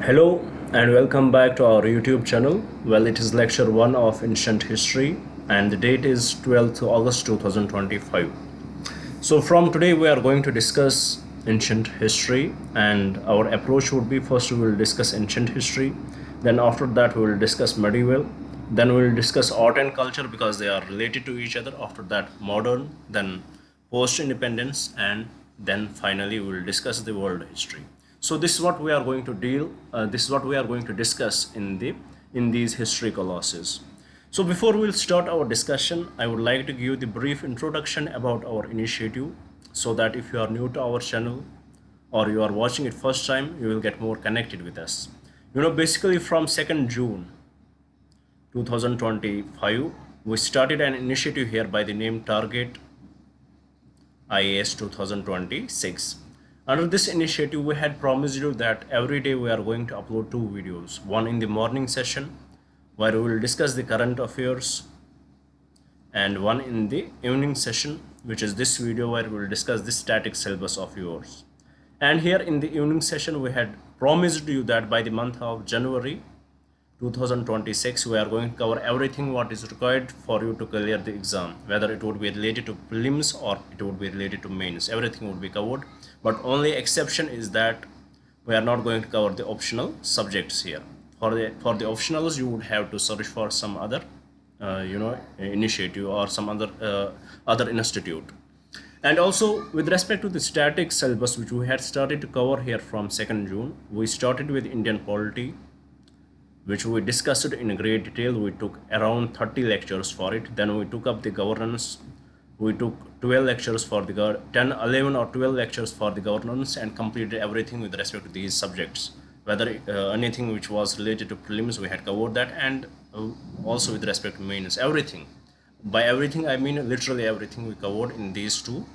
Hello and welcome back to our YouTube channel. Well, it is lecture 1 of ancient history and the date is 12th August 2025. So from today we are going to discuss ancient history, and our approach would be: first we will discuss ancient history, then after that we will discuss medieval, then we will discuss art and culture because they are related to each other, after that modern, then post independence, and then finally we will discuss the world history. So this is what we are going to this is what we are going to discuss in these history classes. So before we'll start our discussion, I would like to give the brief introduction about our initiative, so that if you are new to our channel or you are watching it first time, you will get more connected with us. Basically from 2nd June 2025, we started an initiative here by the name Target IAS 2026. Under this initiative, we had promised you that every day we are going to upload 2 videos, one in the morning session where we will discuss the current affairs, and one in the evening session, which is this video, where we will discuss the static syllabus of yours. And here in the evening session, we had promised you that by the month of January 2026 we are going to cover everything what is required for you to clear the exam, whether it would be related to prelims or it would be related to mains. Everything would be covered, but only exception is that we are not going to cover the optional subjects here. For the optionals, you would have to search for some other initiative or some other institute. And also with respect to the static syllabus, which we had started to cover here from 2nd June, we started with Indian polity, which we discussed in great detail. We took around 30 lectures for it. Then we took up the governance. We took 12 lectures for the 10, 11 or 12 lectures for the governance, and completed everything with respect to these subjects. Whether anything which was related to prelims, we had covered that, and also with respect to mains, everything. By everything, I mean literally everything we covered in these two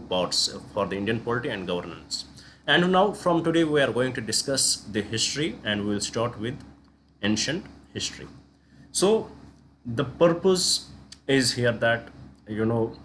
parts for the Indian polity and governance. And now from today we are going to discuss the history, and we will start with ancient history. So the purpose is here that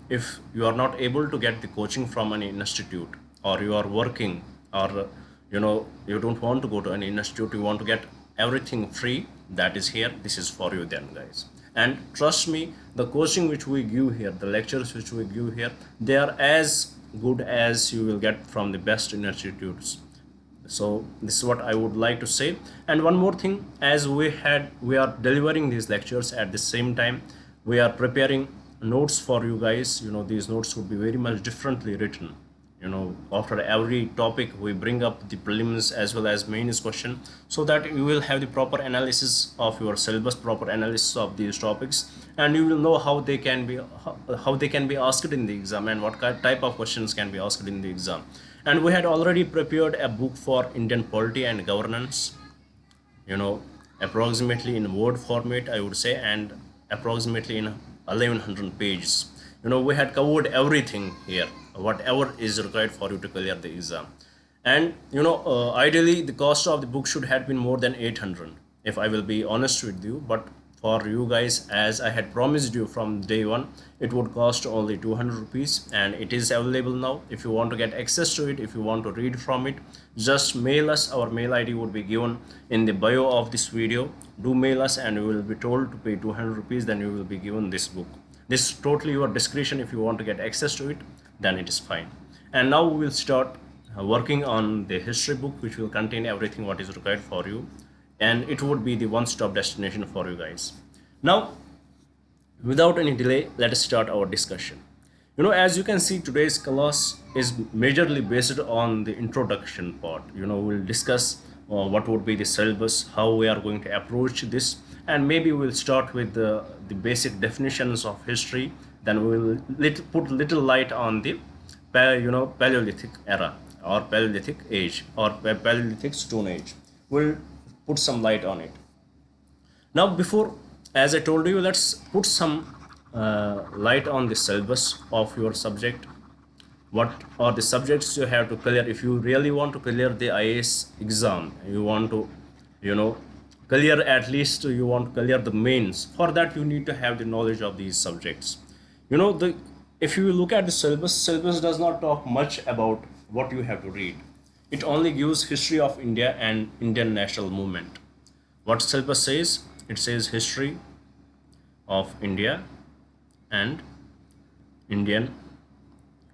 if you are not able to get the coaching from any institute, or you are working, or you don't want to go to any institute, you want to get everything free, that is here, this is for you then, guys. And trust me, the coaching which we give here, the lectures which we give here, they are as good as you will get from the best institutes. So this is what I would like to say. And one more thing, as we are delivering these lectures, at the same time we are preparing notes for you guys. These notes would be very much differently written. After every topic we bring up the prelims as well as mains question, so that you will have the proper analysis of your syllabus, proper analysis of these topics, and you will know how they can be asked in the exam, and what type of questions can be asked in the exam. And we had already prepared a book for Indian polity and governance, approximately in word format, I would say, and approximately in 1100 pages. We had covered everything here, whatever is required for you to clear the exam. And ideally the cost of the book should have been more than 800, if I will be honest with you. But for you guys, as I had promised you from day one, it would cost only 200 rupees, and it is available now. If you want to get access to it, if you want to read from it, just mail us. Our mail ID would be given in the bio of this video. Do mail us, and you will be told to pay 200 rupees, then you will be given this book. This is totally your discretion. If you want to get access to it, then it is fine. And now we will start working on the history book, which will contain everything what is required for you, and it would be the one-stop destination for you guys. Now, without any delay, let us start our discussion. As you can see, today's class is majorly based on the introduction part. We'll discuss what would be the syllabus, how we are going to approach this, and maybe we'll start with the basic definitions of history. Then we will put little light on the Paleolithic era, or Paleolithic age, or Paleolithic Stone Age. We'll put some light on it. Now, before, as I told you, let's put some light on the syllabus of your subject. What are the subjects you have to clear if you really want to clear the IAS exam? You want to clear, at least you want to clear the mains. For that you need to have the knowledge of these subjects. If you look at the syllabus does not talk much about what you have to read. It only gives history of India and Indian national movement. What syllabus says? It says history of India and Indian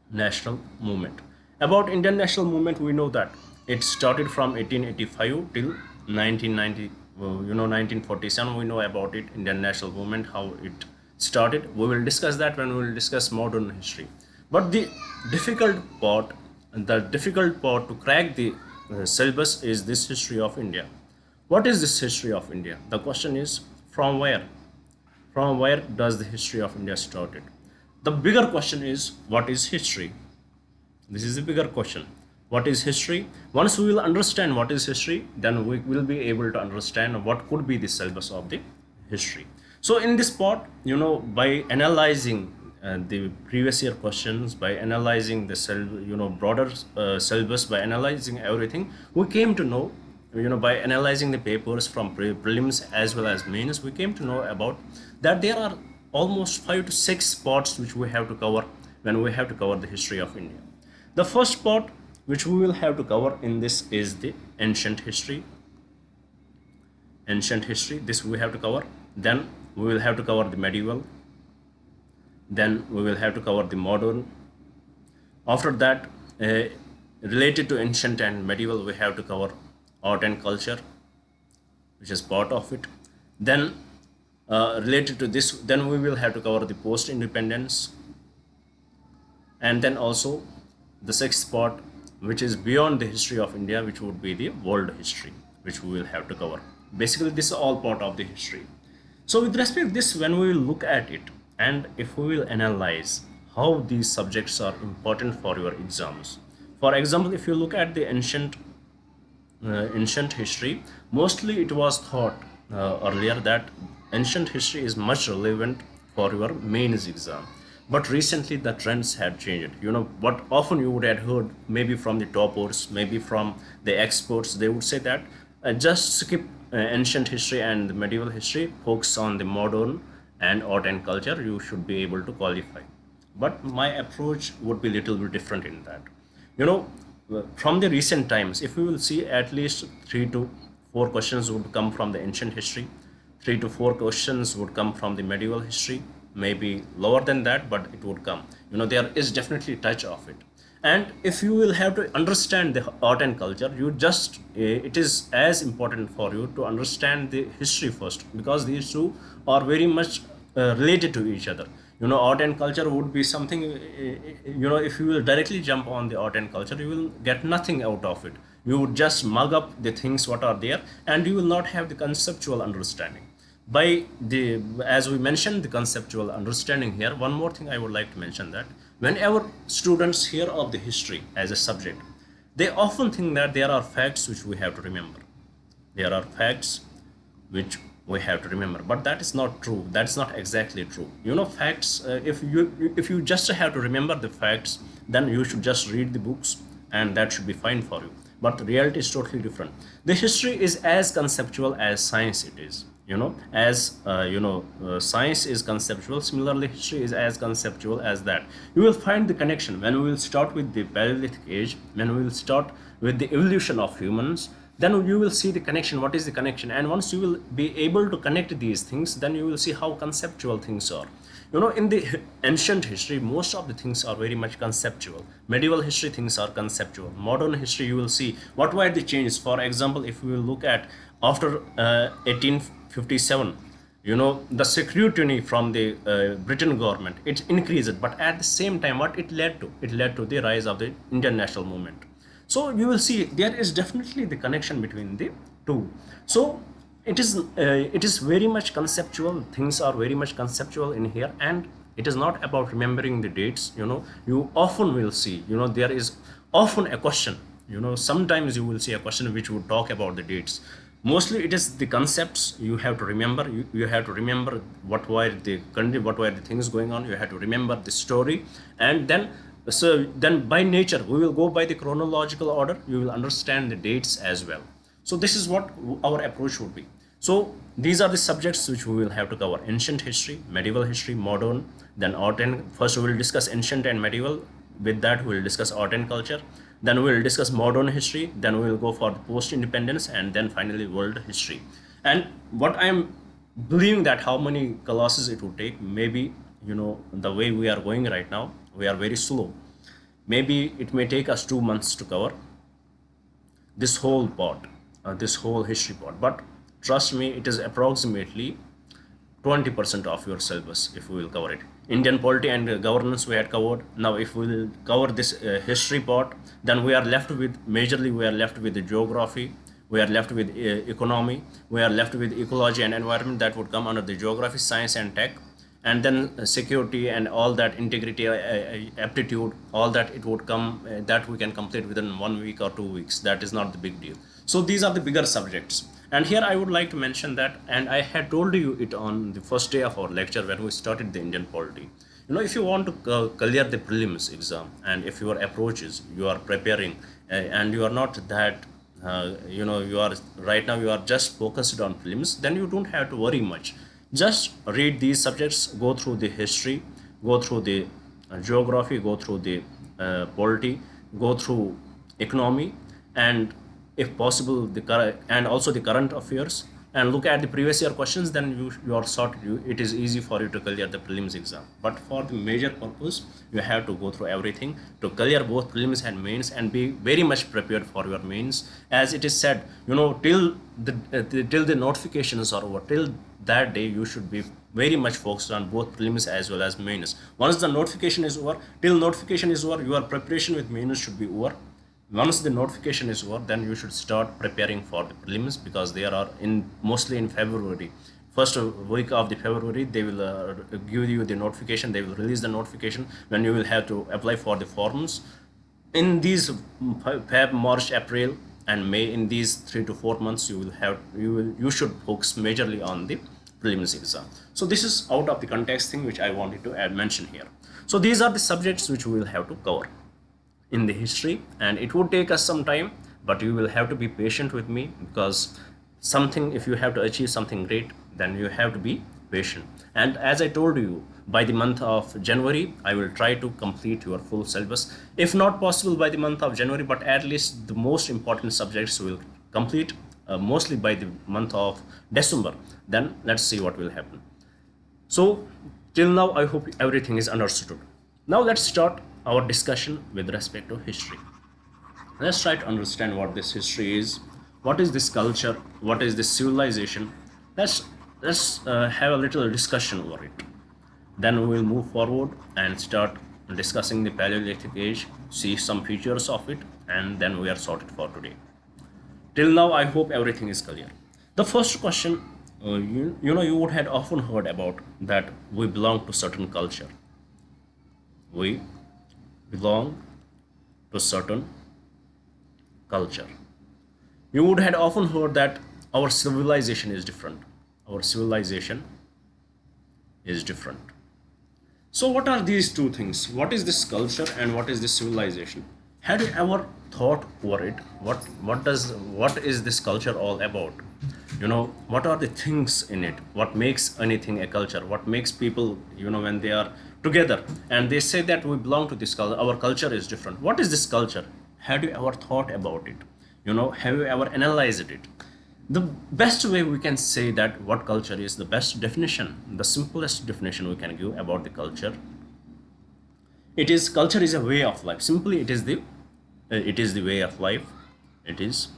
national movement. About Indian national movement, we know that it started from 1885 till 1990, 1947. We know about it, Indian national movement, how it started. We will discuss that when we will discuss modern history. But the difficult part to crack the syllabus is this history of India. What is this history of India? The question is, from where? From where does the history of India started? The bigger question is, what is history? This is the bigger question. What is history? Once we will understand what is history, then we will be able to understand what could be the syllabus of the history. So in this part, by analyzing the previous year questions, by analyzing the broader syllabus, by analyzing everything, we came to know, by analyzing the papers from prelims as well as mains, we came to know about that there are almost 5 to 6 parts which we have to cover when we have to cover the history of India. The first part which we will have to cover in this is the ancient history. This we have to cover. Then we will have to cover the medieval. Then we will have to cover the modern. After that, related to ancient and medieval, we have to cover art and culture, which is part of it. Then related to this, then we will have to cover the post-independence, and then also the sixth part, which is beyond the history of India, which would be the world history, which we will have to cover. Basically, this is all part of the history. So with respect to this, when we will look at it, and if we will analyze how these subjects are important for your exams. For example, if you look at the ancient history, mostly it was thought earlier that ancient history is much relevant for your mains exam. But recently the trends have changed. What often you would have heard, maybe from the toppers, maybe from the experts, they would say that just skip ancient history and medieval history, focus on the modern and art and culture, you should be able to qualify. But my approach would be a little bit different in that. From the recent times, if we will see, at least 3 to 4 questions would come from the ancient history, 3 to 4 questions would come from the medieval history, maybe lower than that, but it would come. There is definitely touch of it. And if you will have to understand the art and culture, it is as important for you to understand the history first, because these two are very much related to each other. Art and culture would be something, if you will directly jump on the art and culture, you will get nothing out of it. You would just mug up the things what are there, and you will not have the conceptual understanding. As we mentioned, the conceptual understanding here, one more thing I would like to mention, that whenever students hear of the history as a subject, they often think that there are facts which we have to remember. There are facts which we have to remember, but that is not true. That's not exactly true. Facts, if you just have to remember the facts, then you should just read the books and that should be fine for you. But reality is totally different. The history is as conceptual as science it is. Science is conceptual, similarly history is as conceptual as that. You will find the connection when we will start with the Palaeolithic age, when we will start with the evolution of humans, then you will see the connection, what is the connection, and once you will be able to connect these things, then you will see how conceptual things are. In the ancient history, most of the things are very much conceptual. Medieval history, things are conceptual. Modern history, you will see what were the changes. For example, if we will look at after 1857, the scrutiny from the Britain government, it increased, but at the same time, what it led to? It led to the rise of the Indian national movement. So you will see there is definitely the connection between the two. So it is very much conceptual. Things are very much conceptual in here, and it is not about remembering the dates. You often will see, there is often a question. Sometimes you will see a question which would talk about the dates. Mostly it is the concepts you have to remember. You have to remember what were the country, what were the things going on. You have to remember the story, and then by nature we will go by the chronological order. You will understand the dates as well. So this is what our approach would be. So these are the subjects which we will have to cover: ancient history, medieval history, modern, then art and first we will discuss ancient and medieval. With that we will discuss art and culture. then we will discuss modern history, then we will go for post independence, and then finally world history. And what I am believing that how many classes it would take, maybe, the way we are going right now, we are very slow. Maybe it may take us 2 months to cover this whole part, this whole history part. But trust me, it is approximately 20% of your syllabus if we will cover it. Indian polity and governance we had covered. Now if we will cover this history part, then we are left with, majorly we are left with the geography, we are left with economy, we are left with ecology and environment, that would come under the geography, science and tech. And then security and all that, integrity, aptitude, all that, it would come, that we can complete within 1 week or 2 weeks. That is not the big deal. So these are the bigger subjects. And here I would like to mention that, and I had told you it on the first day of our lecture when we started the Indian polity. If you want to clear the prelims exam, and if your approach is you are preparing, and you are not that, you are right now, you are just focused on prelims, then you don't have to worry much. Just read these subjects, go through the history, go through the geography, go through the polity, go through economy, and if possible and also the current affairs, and look at the previous year questions, then you are sorted. It is easy for you to clear the prelims exam. But for the major purpose, you have to go through everything to clear both prelims and mains, and be very much prepared for your mains. As it is said, till the notifications are over, till that day you should be very much focused on both prelims as well as mains. Once the notification is over, till notification is over, your preparation with mains should be over. Once the notification is over, then you should start preparing for the prelims, because they are mostly in February. First week of the February, they will give you the notification, they will release the notification when you will have to apply for the forms. In these Feb, March, April and May, in these 3 to 4 months, you should focus majorly on the prelims exam. So this is out of the context thing which I wanted to mention here. So these are the subjects which we will have to cover in the history, and it would take us some time, but you will have to be patient with me, because if you have to achieve something great, then you have to be patient. And as I told you, by the month of January, I will try to complete your full syllabus. If not possible by the month of January, but at least the most important subjects will complete mostly by the month of December. Then let's see what will happen. So till now, I hope everything is understood. Now let's start our discussion with respect to history. Let's try to understand what this history is, what is this culture, what is this civilization. Let's have a little discussion over it. Then we will move forward and start discussing the Palaeolithic age, see some features of it, and then we are sorted for today. Till now, I hope everything is clear. The first question, you would have often heard about that we belong to certain culture. We belong to certain culture. You would have often heard that our civilization is different. Our civilization is different. So what are these two things? What is this culture and what is this civilization? Have you ever thought over it? What is this culture all about? What are the things in it? What makes anything a culture? What makes people, when they are together and they say that we belong to this culture, our culture is different. What is this culture? Have you ever thought about it? Have you ever analyzed it? The best way we can say that what culture is, the best definition, the simplest definition we can give about the culture, culture is a way of life. Simply, it is the way of life. It is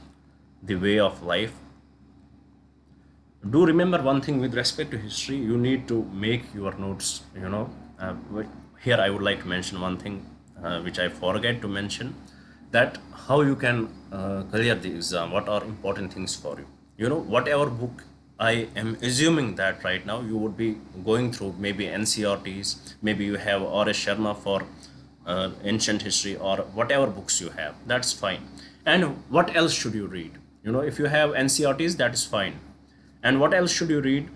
the way of life. Do remember one thing with respect to history. You need to make your notes. Here I would like to mention one thing which I forget to mention, that how you can clear the exam. What are important things for you? Whatever book, I am assuming that right now you would be going through maybe NCRTs, maybe you have R.S. Sharma for ancient history, or whatever books you have, that's fine. And what else should you read? If you have NCRTs, that is fine. And what else should you read?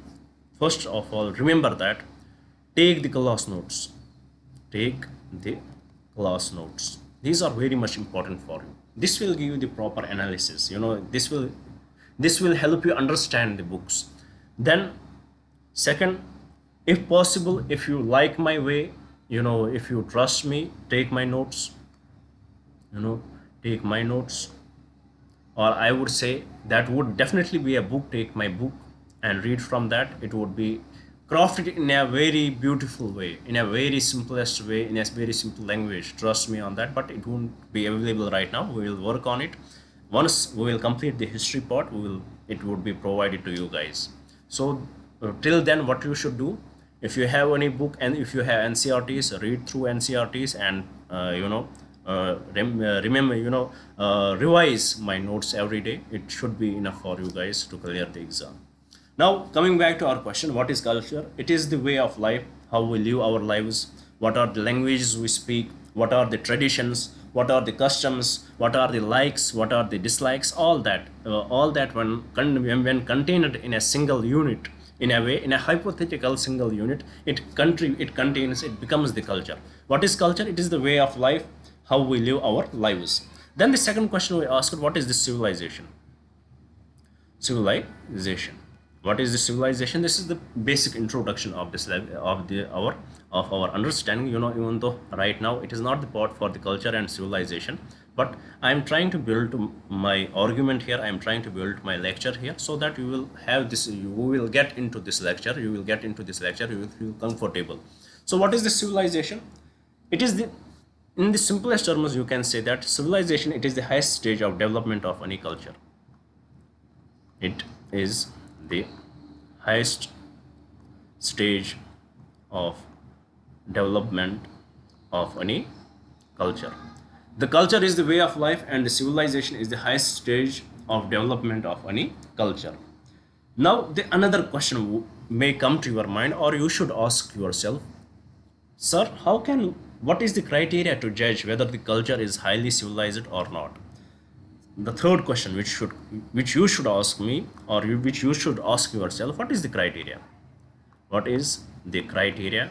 First of all, remember that take the class notes. Take the class notes. These are very much important for you. This will give you the proper analysis. This will help you understand the books. Then second, if possible, if you like my way, if you trust me, take my notes. take my notes, or I would say that would definitely be a book. Take my book and read from that. It would be crafted in a very beautiful way, in a very simplest way, in a very simple language. Trust me on that, but it won't be available right now. We will work on it. Once we will complete the history part, it would be provided to you guys. So till then, what you should do, if you have any book and if you have NCRTs, read through NCRTs and remember, revise my notes every day. It should be enough for you guys to clear the exam. Now, coming back to our question, what is culture? It is the way of life, how we live our lives, what are the languages we speak, what are the traditions, what are the customs, what are the likes, what are the dislikes, all that when contained in a single unit, in a way, in a hypothetical single unit, it becomes the culture. What is culture? It is the way of life, how we live our lives. Then the second question we asked, what is the civilization? Civilization. What is the civilization? This is the basic introduction of this of our understanding. Even though right now it is not the part for the culture and civilization, but I am trying to build my argument here. I am trying to build my lecture here, so that you will have this. You will get into this lecture. You will get into this lecture. You will feel comfortable. So, what is the civilization? It is in the simplest terms, you can say that civilization, it is the highest stage of development of any culture. It is the highest stage of development of any culture. The culture is the way of life, and the civilization is the highest stage of development of any culture. Now, another question may come to your mind, or you should ask yourself, sir, what is the criteria to judge whether the culture is highly civilized or not? The third question which you should ask me, or which you should ask yourself, what is the criteria? What is the criteria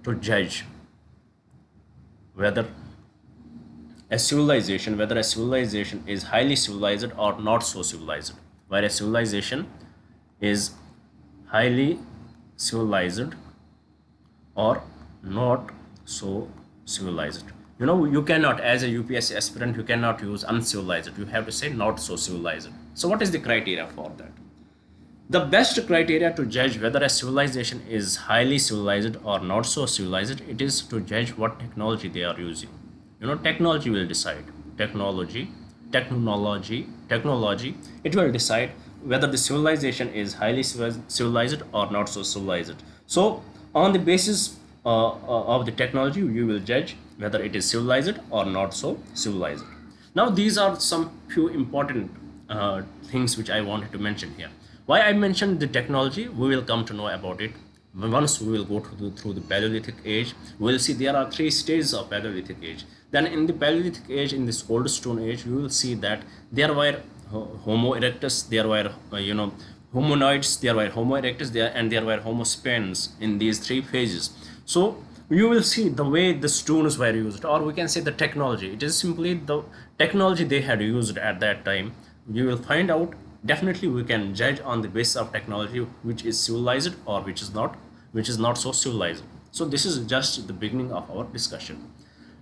to judge whether a civilization is highly civilized or not so civilized? Where a civilization is highly civilized or not so civilized. You cannot, as a UPSC aspirant, you cannot use uncivilized. You have to say not so civilized. So what is the criteria for that? The best criteria to judge whether a civilization is highly civilized or not so civilized, it is to judge what technology they are using. Technology will decide. Technology, it will decide whether the civilization is highly civilized or not so civilized. So on the basis of the technology, you will judge whether it is civilized or not so civilized. Now, these are some few important things which I wanted to mention here. Why I mentioned the technology, we will come to know about it once we will go through the Paleolithic age. We will see there are 3 stages of Paleolithic age. Then in the Paleolithic age, in this old stone age, you will see that there were Homo erectus, there were hominoids, there were Homo erectus, and there were Homo sapiens in these 3 phases. So you will see the way the stones were used, or we can say the technology. It is simply the technology they had used at that time. You will find out. Definitely we can judge on the basis of technology which is civilized or which is not so civilized. So this is just the beginning of our discussion.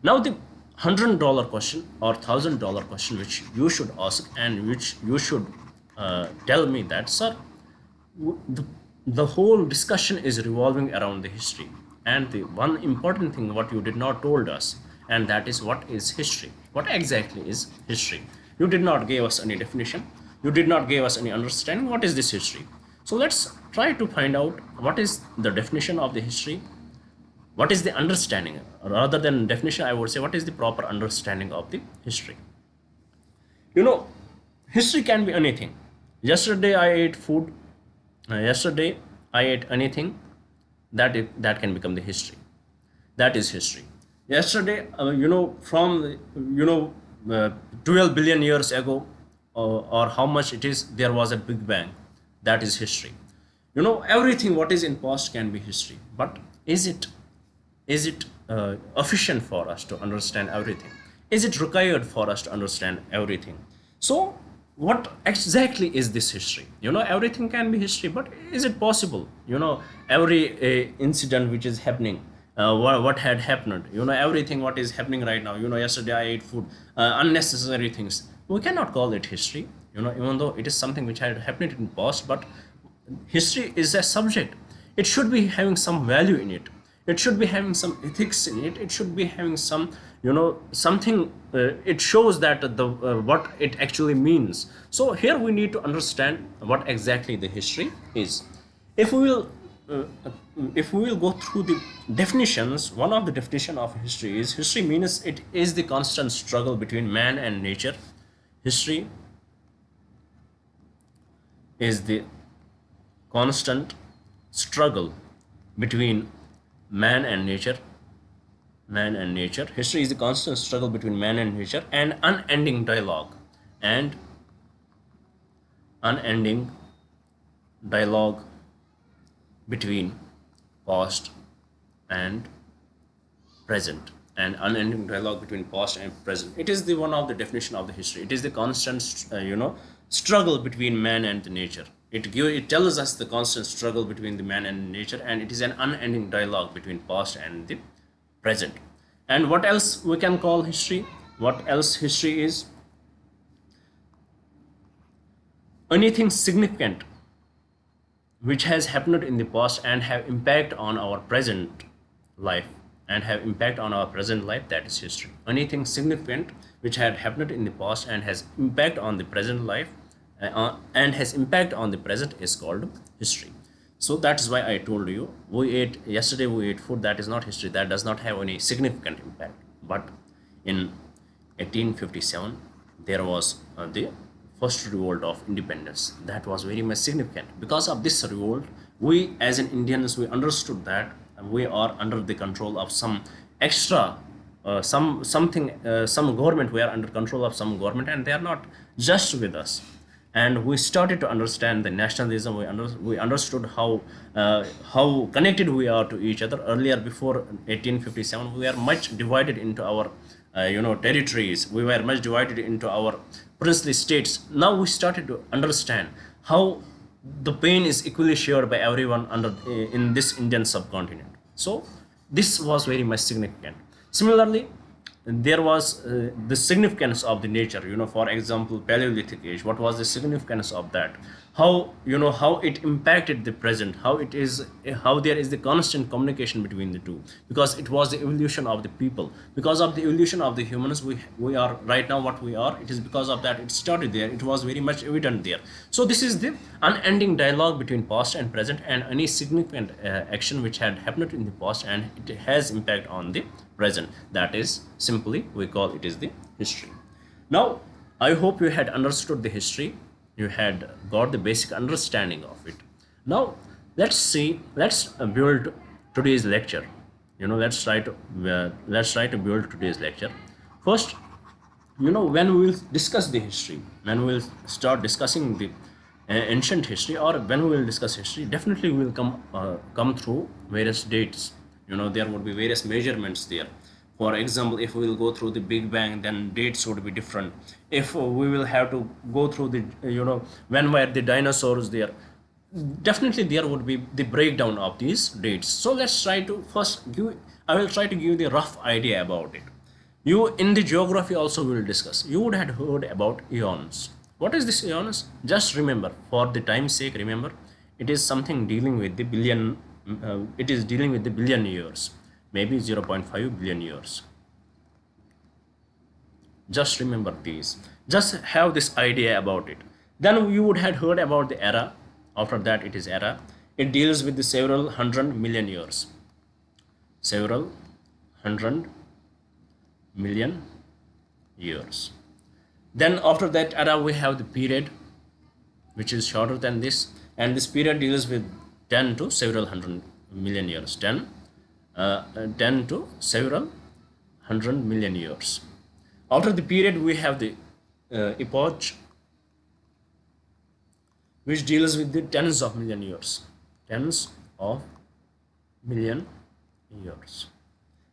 Now the $100 question or $1,000 question which you should ask, and which you should tell me that, sir, the whole discussion is revolving around the history, and the one important thing what you did not told us, and that is, what is history? What exactly is history? You did not give us any definition. You did not give us any understanding. What is this history? So let's try to find out what is the definition of the history. What is the understanding? Rather than definition, I would say, what is the proper understanding of the history? History can be anything. Yesterday I ate food. Yesterday I ate anything. That can become the history. That is history. Yesterday, from 12 billion years ago, or how much it is, there was a big bang. That is history. Everything what is in past can be history, but is it efficient for us to understand everything? Is it required for us to understand everything? So what exactly is this history? Everything can be history, but is it possible? Every incident which is happening, what had happened, everything what is happening right now, yesterday I ate food, unnecessary things. We cannot call it history, even though it is something which had happened in past. But history is a subject. It should be having some value in it. It should be having some ethics in it. It should be having some, something. It shows that the what it actually means. So here we need to understand what exactly the history is. If we will, uh, if we will go through the definitions, one of the definition of history is, history means it is the constant struggle between man and nature. History is the constant struggle between man and nature. History is the constant struggle between man and nature, and unending dialogue, and unending dialogue between past and present, and unending dialogue between past and present. It is the one of the definition of the history. It is the constant struggle between man and the nature. It tells us the constant struggle between the man and nature, and it is an unending dialogue between past and the present. And what else we can call history? What else history is? Anything significant which has happened in the past and have impact on our present life, that is history. Anything significant which had happened in the past and has impact on the present life, and has impact on the present, is called history. So that is why I told you, yesterday we ate food, that is not history. That does not have any significant impact. But in 1857 there was the first revolt of independence. That was very much significant. Because of this revolt, we as an Indians, we understood that we are under the control of some extra some government. We are under control of some government, and they are not just with us. And we started to understand the nationalism. We understood how connected we are to each other. Earlier, before 1857, we were much divided into our territories. We were much divided into our princely states. Now we started to understand how the pain is equally shared by everyone in this Indian subcontinent. So this was very much significant. Similarly, there was the significance of the nature. For example, Palaeolithic age. What was the significance of that? How it impacted the present, how there is the constant communication between the two, because it was the evolution of the people. Because of the evolution of the humans, we are right now what we are. It is because of that it started there. It was very much evident there. So this is the unending dialogue between past and present, and any significant action which had happened in the past and it has impact on the present, that is simply we call it is the history. Now I hope you had understood the history. You had got the basic understanding of it. Now let's build today's lecture. Let's try to build today's lecture. First, when we will discuss the history, when we will start discussing the ancient history, or when we will discuss history, definitely we will come through various dates. There would be various measurements there. For example, if we will go through the Big Bang, then dates would be different. If we will have to go through the when were the dinosaurs there, definitely there would be the breakdown of these dates. So let's try to I will try to give the rough idea about it. You in the geography also will discuss. You would have heard about eons. What is this eons? Just remember, for the time's sake, remember it is something dealing with the billion. It is dealing with the billion years, maybe 0.5 billion years. Just remember these. Just have this idea about it. Then you would have heard about the era. After that, it is era. It deals with the several hundred million years. Several hundred million years. Then after that era, we have the period, which is shorter than this, and this period deals with 10 to several hundred million years. 10 to several hundred million years. After the period, we have the epoch, which deals with the tens of million years. Tens of million years.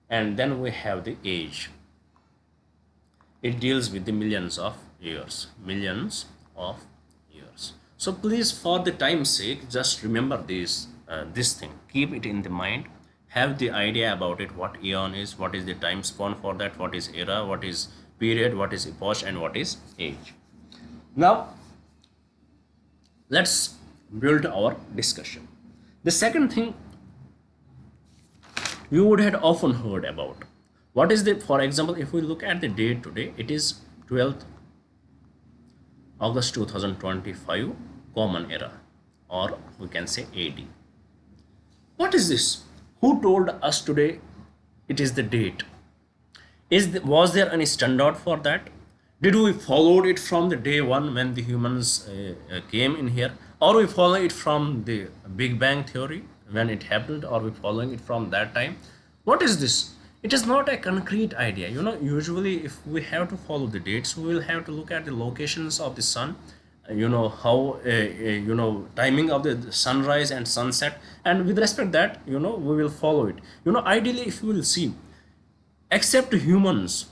And then we have the age. It deals with the millions of years. Millions of years. So please, for the time's sake, just remember this thing. Keep it in the mind. have the idea about it, what eon is, what is the time span for that, what is era, what is period, what is epoch, and what is age. Now let's build our discussion. The second thing you would have often heard about, what is the, for example, if we look at the date today, it is 12th August 2025, common era, or we can say AD. What is this? Who told us today it is the date? Was there any standard for that? Did we follow it from the day one when the humans came in here, or we follow it from the Big Bang theory when it happened, or we following it from that time? What is this? It is not a concrete idea. Usually if we have to follow the dates, we will have to look at the locations of the sun, how timing of the sunrise and sunset, and with respect that, we will follow it. Ideally, if you will see, except humans,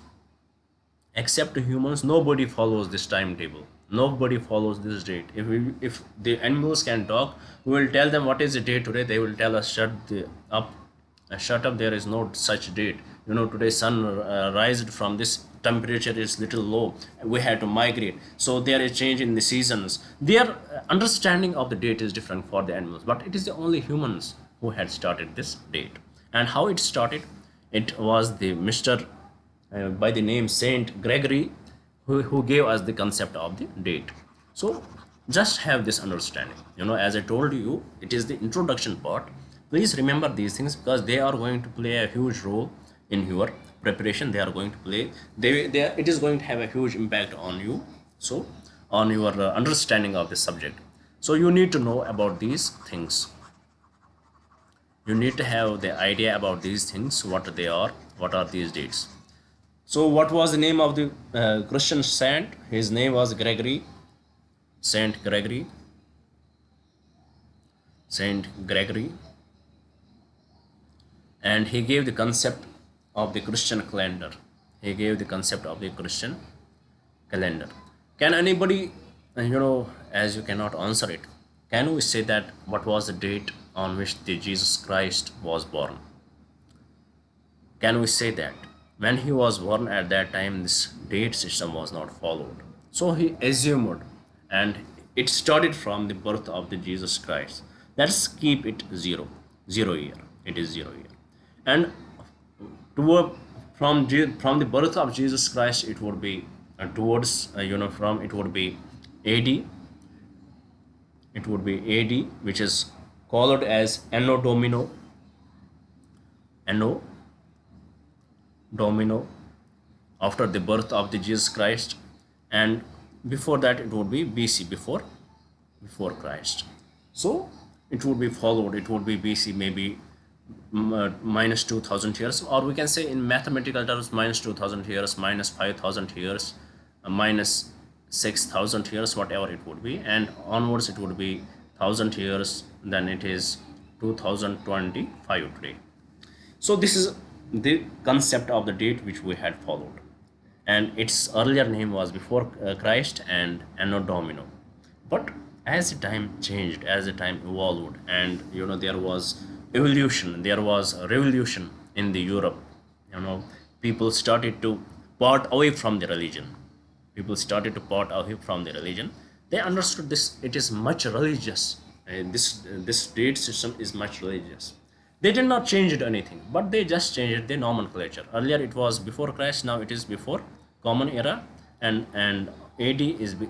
nobody follows this timetable, nobody follows this date. If the animals can talk, we will tell them what is the date today, they will tell us shut up, there is no such date. Today sun rised from this, temperature is little low, we had to migrate, so there is change in the seasons. Their understanding of the date is different for the animals, but it is the only humans who had started this date. And how it started, it was the Mr. By the name Saint Gregory, who gave us the concept of the date. So just have this understanding. As I told you, it is the introduction part. Please remember these things, because they are going to play a huge role in your preparation. They are going to play, it is going to have a huge impact on you, so on your understanding of the subject. So you need to know about these things. You need to have the idea about these things, what they are, what are these dates. So what was the name of the Christian saint? His name was Gregory, Saint Gregory, Saint Gregory, and he gave the concept of the Christian calendar. He gave the concept of the Christian calendar. Can anybody, as you cannot answer it, can we say that what was the date on which the Jesus Christ was born? Can we say that when he was born, at that time this date system was not followed? So he assumed, and it started from the birth of the Jesus Christ. Let's keep it zero year. It is 0 year. And from the birth of Jesus Christ, it would be it would be AD. It would be AD, which is called as Anno Domino, after the birth of the Jesus Christ, and before that it would be BC, before Christ. So it would be followed. It would be BC, maybe minus 2000 years, or we can say in mathematical terms minus 2000 years, minus 5000 years, minus 6000 years, whatever it would be, and onwards it would be 1000 years, then it is 2025 today. So this is the concept of the date which we had followed, and its earlier name was before Christ and Anno Domino. But as the time changed, as the time evolved, and there was evolution, there was a revolution in the Europe. People started to part away from the religion. They understood this, it is much religious. This date system is much religious. They did not change it anything, but they just changed the nomenclature. Earlier it was before Christ, now it is before common era, and AD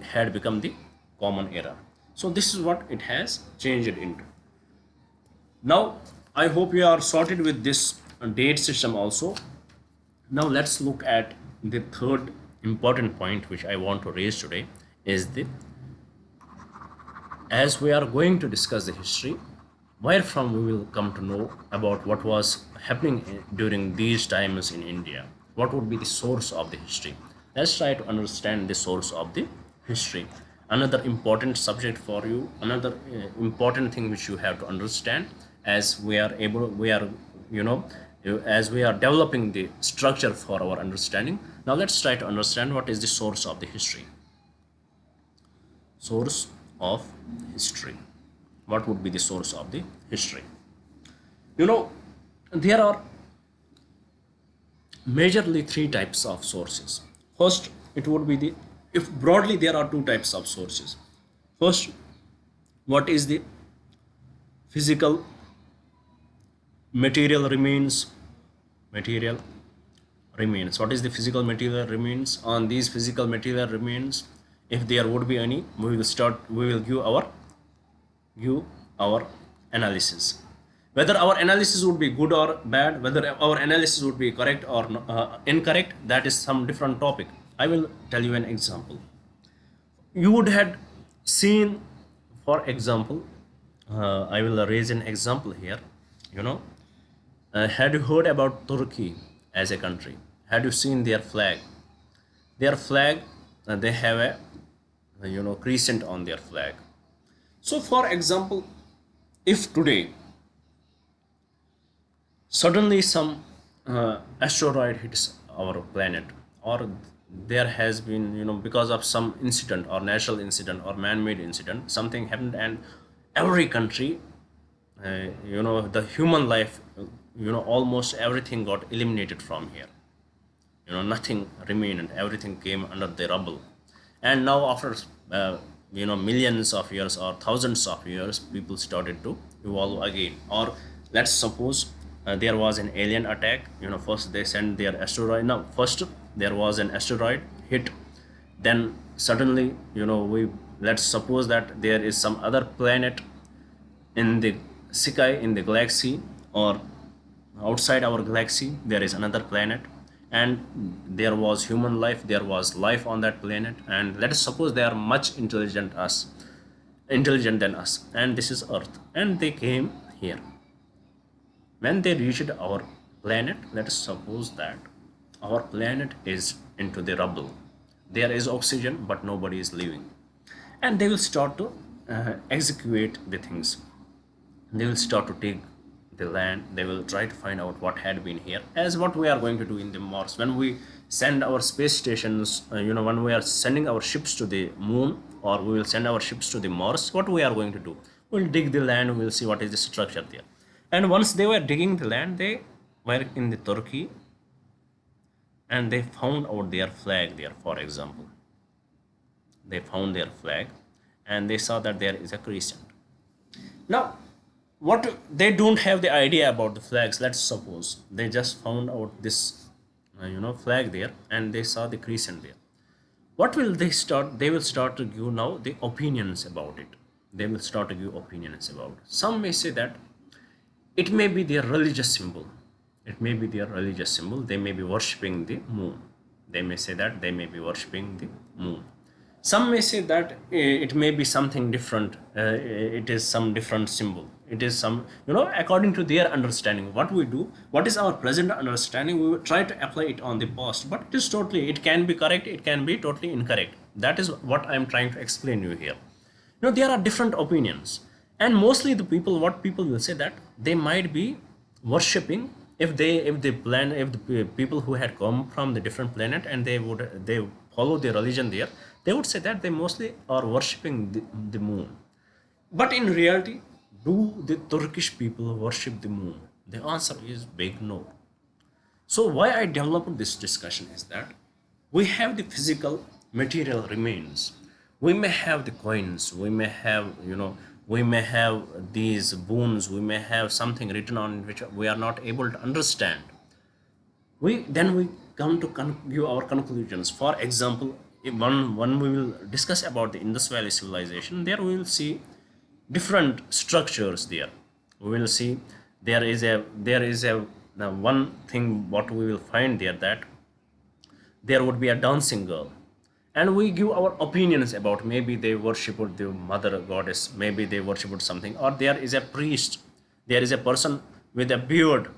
had become the common era. So this is what it has changed into. Now I hope you are sorted with this date system also. Now let's look at the third important point which I want to raise today, is as we are going to discuss the history, where from we will come to know about what was happening during these times in India. What would be the source of the history? Let's try to understand the source of the history. Another important subject for you, another important thing which you have to understand, as we are developing the structure for our understanding. Now let's try to understand what is the source of the history. Source of history. What would be the source of the history? There are majorly three types of sources. First, it would be the, if broadly there are two types of sources. First, what is the physical material remains? Material remains. What is the physical material remains? On these physical material remains, if there would be any, we will give our analysis. Whether our analysis would be good or bad, whether our analysis would be correct or incorrect, that is some different topic. I will tell you an example. You would had seen, for example, I will raise an example here. You know, had you heard about Turkey as a country? Had you seen their flag? Their flag, they have a crescent on their flag. So, for example, if today suddenly some asteroid hits our planet, or there has been, because of some incident or natural incident or man-made incident, something happened, and every country, the human life, almost everything got eliminated from here. Nothing remained, and everything came under the rubble. And now after millions of years or thousands of years, people started to evolve again. Or let's suppose there was an alien attack. First they sent their asteroid. Now first there was an asteroid hit, then suddenly, we, let's suppose that there is some other planet in the sky, in the galaxy, or outside our galaxy there is another planet, and there was human life, there was life on that planet, and let us suppose they are much intelligent than us, and this is Earth, and they came here. When they reached our planet, let us suppose that our planet is into the rubble. There is oxygen, but nobody is living, and they will start to execute the things. They will start to take the land. They will try to find out what had been here, as what we are going to do in the Mars. When we send our space stations, when we are sending our ships to the moon, or we will send our ships to the Mars, what we are going to do? We'll dig the land. We'll see what is the structure there. And once they were digging the land, they were in the Turkey, and they found out their flag there. For example, they found their flag, and they saw that there is a crescent. Now, what, they don't have the idea about the flags. Let's suppose they just found out this flag there, and they saw the crescent there. What will they start? They will start to give now the opinions about it. They will start to give opinions about it. Some may say that it may be their religious symbol. It may be their religious symbol. They may be worshipping the moon. They may say that they may be worshipping the moon. Some may say that it may be something different. It is some different symbol. It is some, according to their understanding. What we do, what is our present understanding, we will try to apply it on the past. But it is totally, it can be correct, it can be totally incorrect. That is what I am trying to explain you here. There are different opinions. And mostly the people, what people will say, that they might be worshipping, if the people who had come from the different planet, and they follow their religion there, they would say that they mostly are worshipping the moon. But in reality, do the Turkish people worship the moon? The answer is big no. So why I developed this discussion is that we have the physical material remains. We may have the coins, we may have, we may have these boons, we may have something written on which we are not able to understand. Then we come to give our conclusions. For example, when we will discuss about the Indus Valley civilization, there we will see different structures there. We will see there is a now one thing what we will find there, that there would be a dancing girl, and we give our opinions about, maybe they worshipped the mother goddess, maybe they worshipped something, or there is a priest, there is a person with a beard,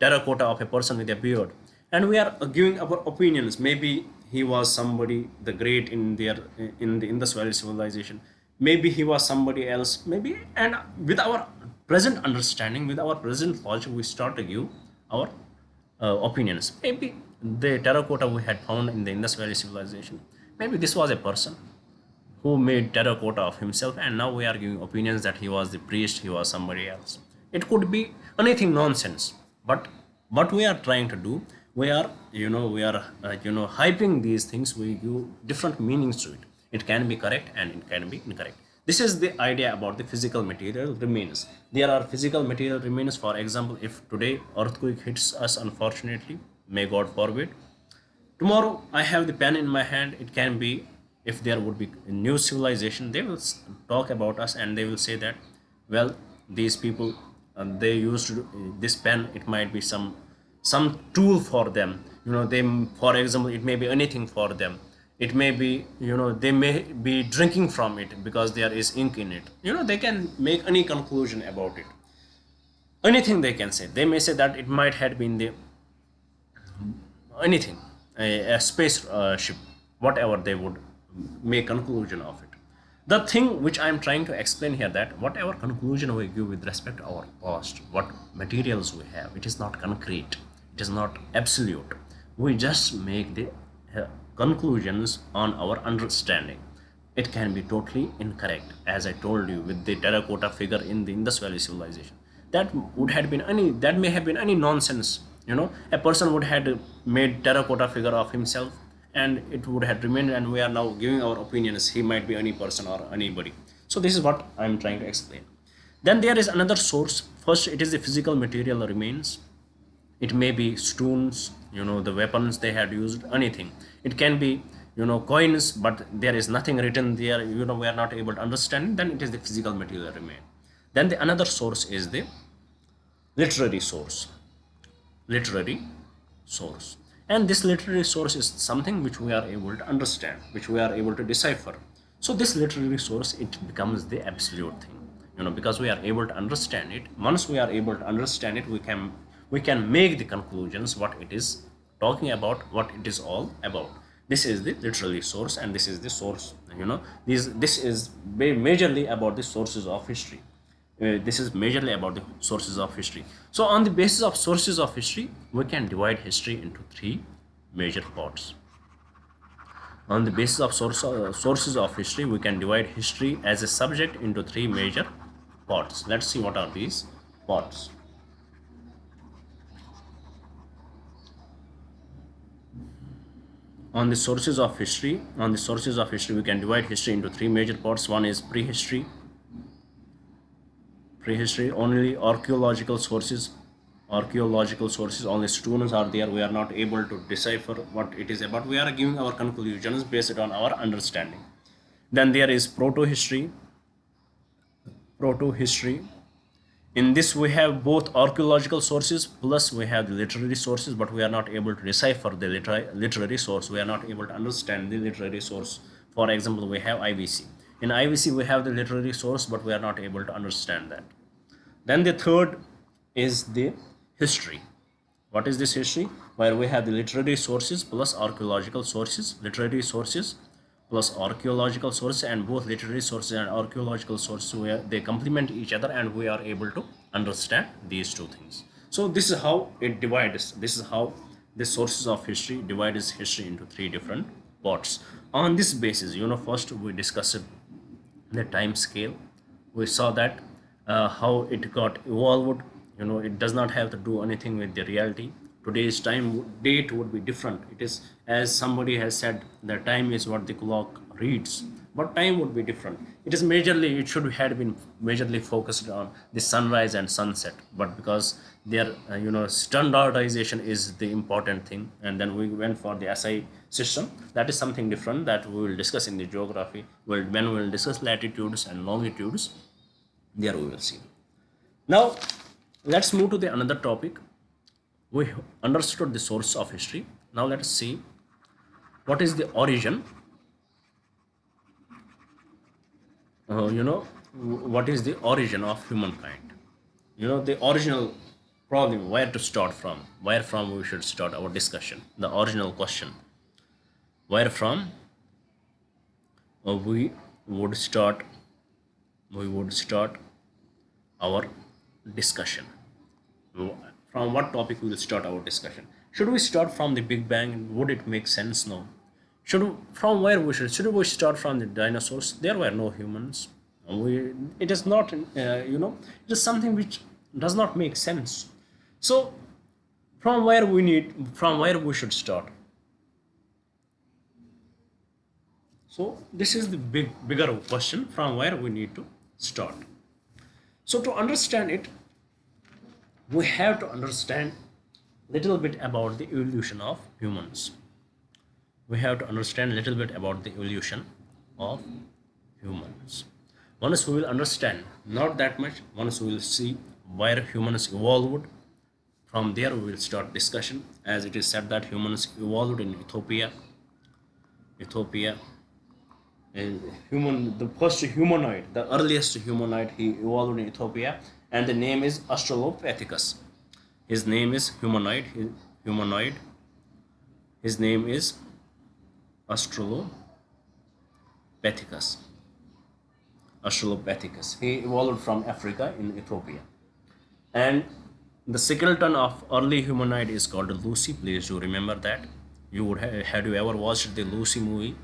terracotta of a person with a beard, and we are giving our opinions. Maybe he was somebody the great in the Indus Valley civilization, maybe he was somebody else, maybe. And with our present understanding, with our present knowledge, we start to give our opinions. Maybe the terracotta we had found in the Indus Valley civilization, maybe this was a person who made terracotta of himself, and now we are giving opinions that he was the priest, he was somebody else. It could be anything nonsense. But what we are trying to do, we are, hyping these things. We give different meanings to it. It can be correct and it can be incorrect. This is the idea about the physical material remains. There are physical material remains. For example, if today earthquake hits us, unfortunately, may God forbid, tomorrow I have the pen in my hand. It can be, if there would be a new civilization, they will talk about us and they will say that, well, these people, they used this pen. It might be some tool for them. They, for example, it may be anything for them. It may be, they may be drinking from it because there is ink in it. They can make any conclusion about it. Anything they can say. They may say that it might have been the anything, a space ship, whatever they would make conclusion of it. The thing which I am trying to explain here, that whatever conclusion we give with respect to our past, what materials we have, it is not concrete, it is not absolute. We just make the conclusions on our understanding. It can be totally incorrect, as I told you with the terracotta figure in the Indus Valley civilization. That may have been any nonsense. A person would have made terracotta figure of himself and it would have remained, and we are now giving our opinions. He might be any person or anybody. So this is what I am trying to explain. Then there is another source. First, it is the physical material remains. It may be stones, the weapons they had used, anything. It can be, coins, but there is nothing written there, we are not able to understand. Then it is the physical material remain. Then the another source is the literary source. Literary source. And this literary source is something which we are able to understand, which we are able to decipher. So this literary source, it becomes the absolute thing, because we are able to understand it. Once we are able to understand it, we can make the conclusions, what it is talking about, what it is all about. This is the literary source, and this is the source. This is majorly about the sources of history. This is majorly about the sources of history. So on the basis of sources of history, we can divide history into three major parts. On the basis of sources of history, we can divide history as a subject into three major parts. Let's see what are these parts. On the sources of history, we can divide history into three major parts. One is prehistory. Only archaeological sources, only stones are there. We are not able to decipher what it is about. We are giving our conclusions based on our understanding. Then there is proto-history. In this we have both archaeological sources plus we have the literary sources, but we are not able to decipher the literary source. We are not able to understand the literary source. For example, we have IVC. In IVC we have the literary source, but we are not able to understand that. Then the third is the history. What is this history? Where we have the literary sources plus archaeological sources, and both literary sources and archaeological sources, where they complement each other, and we are able to understand these two things. So this is how it divides. This is how the sources of history divides history into three different parts. On this basis, first we discussed the time scale. We saw that how it got evolved. It does not have to do anything with the reality. Today's date would be different. It is, as somebody has said, the time is what the clock reads, but time would be different. It should have been majorly focused on the sunrise and sunset, but because their standardization is the important thing, and then we went for the SI system. That is something different that we will discuss in the geography. When we will discuss latitudes and longitudes, there we will see. Now let's move to the another topic. We understood the source of history. Now let us see what is the origin. What is the origin of humankind? The original problem, where to start from, where from we should start our discussion. The original question, where from we would start our discussion. From what topic we will start our discussion? Should we start from the Big Bang? Would it make sense? No. Should we start from the dinosaurs? There were no humans. It is not, it is something which does not make sense. So from where we should start? So this is the bigger question, from where we need to start. So to understand it, we have to understand little bit about the evolution of humans. We have to understand a little bit about the evolution of humans. Once we will understand, not that much, once we will see where humans evolved, from there we will start discussion. As it is said that humans evolved in Ethiopia, and the first humanoid, the earliest humanoid, he evolved in Ethiopia, and the name is Australopithecus. His name is humanoid. His name is Australopithecus. He evolved from Africa in Ethiopia. And the skeleton of early humanoid is called Lucy. Please do remember that. You would had you ever watched the Lucy movie?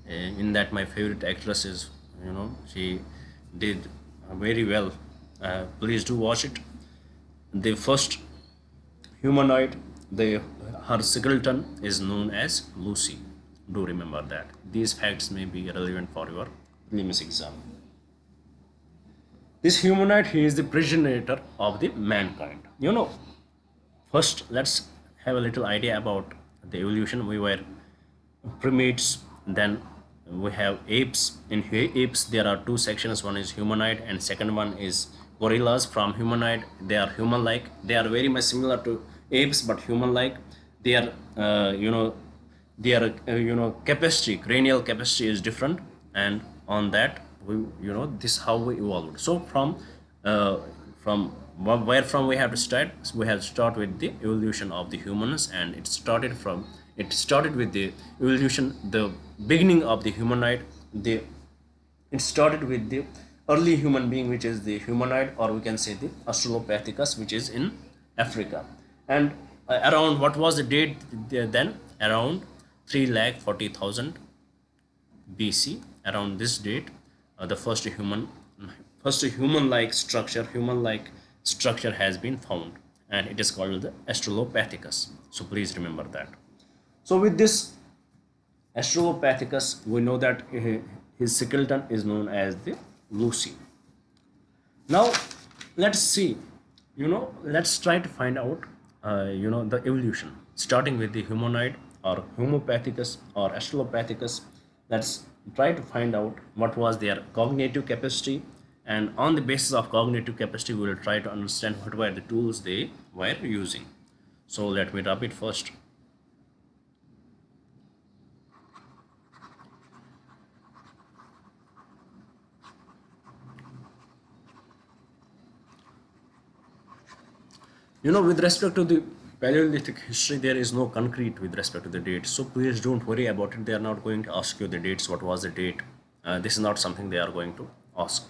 In that, my favorite actress is, she did very well. Please do watch it. The first humanoid, her skeleton is known as Lucy. Do remember that. These facts may be relevant for your prelims exam. This humanoid, he is the progenitor of the mankind. First let's have a little idea about the evolution. We were primates, then we have apes. In apes there are two sections. One is humanoid and second one is gorillas. From humanoid, they are human-like. They are very much similar to apes but human-like. They are their capacity, cranial capacity is different, and on that this how we evolved. So from where from we have to start? We have to start with the evolution of the humans, and it started with the evolution, the beginning of the humanoid. It started with the early human being, which is the humanoid, or we can say the Australopithecus, which is in Africa. And around, what was the date then? Around 340,000 BC. Around this date, the first human-like structure has been found, and it is called the Australopithecus. So please remember that. So with this Australopithecus, we know that his skeleton is known as the Lucy. Now let's see, let's try to find out the evolution, starting with the humanoid or Homopithecus or Australopithecus. Let's try to find out what was their cognitive capacity, and on the basis of cognitive capacity we will try to understand what were the tools they were using. So let me rub it first. With respect to the Paleolithic history, there is no concrete with respect to the dates. So please don't worry about it. They are not going to ask you the dates. What was the date? This is not something they are going to ask.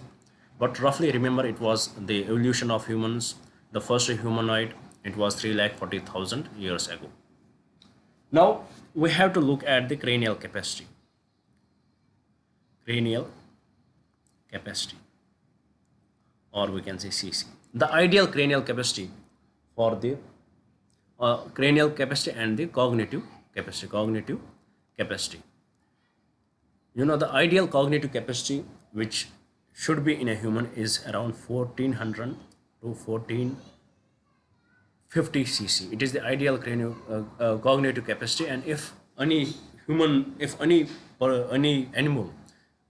But roughly remember, it was the evolution of humans. The first humanoid, it was 340,000 years ago. Now we have to look at the cranial capacity. Or we can say CC. The ideal cranial capacity for the cranial capacity and the cognitive capacity. The ideal cognitive capacity which should be in a human is around 1400 to 1450 cc. It is the ideal cranial cognitive capacity, and if any animal,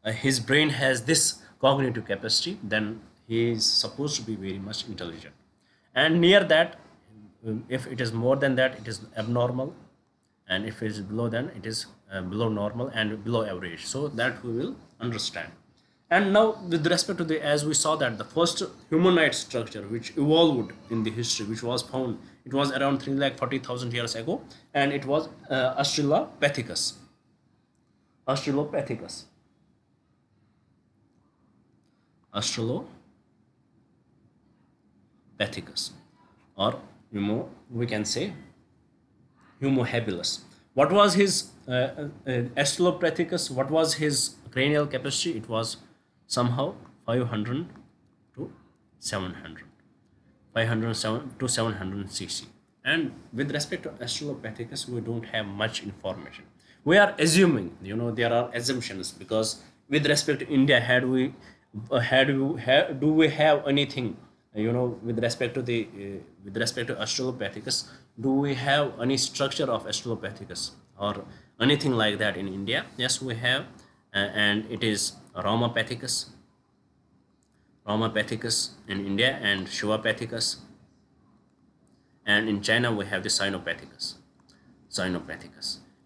his brain has this cognitive capacity, then he is supposed to be very much intelligent. And near that, if it is more than that, it is abnormal, and if it is below, then it is below normal and below average. So that we will understand. And now with respect to the, as we saw that the first humanoid structure which evolved in the history, which was found, it was around 340,000 years ago, and it was Australopithecus. Or we can say Homo habilis. What was his Australopithecus? What was his cranial capacity? It was somehow 500 to 700. 500 to 700 cc. And with respect to Australopithecus, we don't have much information. We are assuming, there are assumptions, because with respect to India, do we have anything, with respect to Australopithecus, do we have any structure of Australopithecus or anything like that in India? Yes, we have, and it is Ramapithecus in India, and Shivapithecus, and in China we have the Sinopithecus.